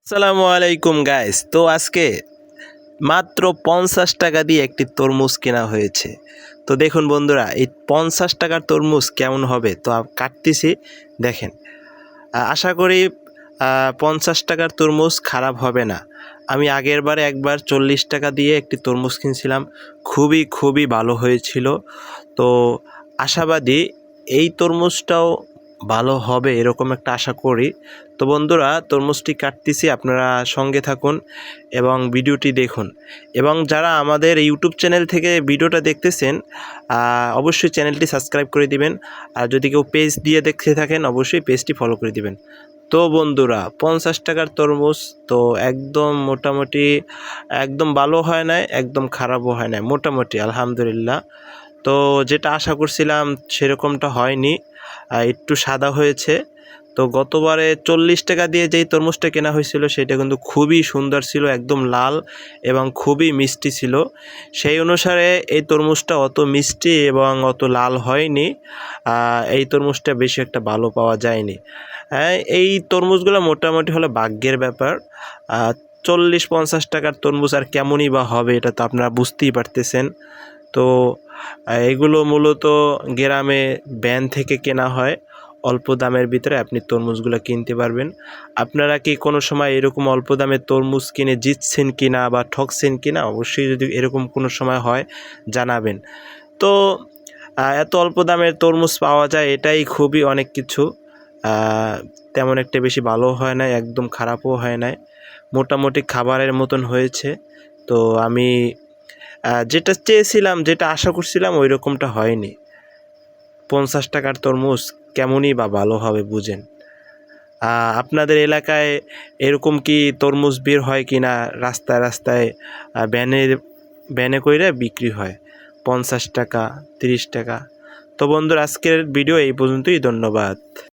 আসসালামু আলাইকুম গাইস। তো আজকে মাত্র ৫০ টাকা দিয়ে একটি তরমুজ কেনা হয়েছে। তো দেখুন বন্ধুরা, এই ৫০ টাকার তরমুজ কেমন হবে তো কাটতেছি, দেখেন। আশা করি ৫০ টাকার তরমুজ খারাপ হবে না। আমি আগের বারে একবার ৪০ টাকা দিয়ে একটি তরমুজ কিনছিলাম, খুবই ভালো হয়েছিল। তো আশাবাদী এই তরমুজটাও ভালো হবে এরকম একটা আশা করি। তো বন্ধুরা, তরমুজটি কাটতেছি, আপনারা সঙ্গে থাকুন এবং ভিডিওটি দেখুন। এবং যারা আমাদের ইউটিউব চ্যানেল থেকে ভিডিওটা দেখতেছেন, অবশ্যই চ্যানেলটি সাবস্ক্রাইব করে দিবেন। আর যদি কেউ পেজ দিয়ে দেখতে থাকেন, অবশ্যই পেজটি ফলো করে দিবেন। তো বন্ধুরা, ৫০ টাকার তরমুজ তো একদম মোটামুটি, একদম ভালো হয় নাই, একদম খারাপও হয় নাই, মোটামুটি আলহামদুলিল্লাহ। তো যেটা আশা করছিলাম সেরকমটা হয়নি, একটু সাদা হয়েছে। তো গতবারে ৪০ টাকা দিয়ে যেই তরমুজটা কেনা হয়েছিল সেটা কিন্তু খুবই সুন্দর ছিল, একদম লাল এবং খুবই মিষ্টি ছিল। সেই অনুসারে এই তরমুজটা অত মিষ্টি এবং অত লাল হয়নি। এই তরমুজটা বেশি একটা ভালো পাওয়া যায়নি। হ্যাঁ, এই তরমুজগুলো মোটামুটি হলো ভাগ্যের ব্যাপার। ৪০-৫০ টাকার তরমুজ আর কেমনই বা হবে, এটা তো আপনারা বুঝতেই পারতেছেন। তো এগুলো মূলত গ্রামে ভ্যান থেকে কেনা হয়। অল্প দামের ভিতরে আপনি তরমুজগুলো কিনতে পারবেন। আপনারা কি কোনো সময় এরকম অল্প দামে তরমুজ কিনে জিতছেন কিনা বা ঠকছেন কিনা? অবশ্যই যদি এরকম কোনো সময় হয় জানাবেন। তো এত অল্প দামের তরমুজ পাওয়া যায়, এটাই খুবই অনেক কিছু। তেমন একটা বেশি ভালোও হয় নাই, একদম খারাপও হয় নাই, মোটামুটি খাবারের মতন হয়েছে। তো আমি যেটা চেয়েছিলাম, যেটা আশা করছিলাম ওই রকমটা হয়নি। ৫০ টাকার তরমুজ কেমনই বা ভালো হবে বুঝেন। আপনাদের এলাকায় এরকম কি তরমুজ বের হয় কি না? রাস্তায় রাস্তায় ভ্যানে কইরা বিক্রি হয় ৫০ টাকা, ৩০ টাকা। তো বন্ধুরা, আজকের ভিডিও এই পর্যন্তই। ধন্যবাদ।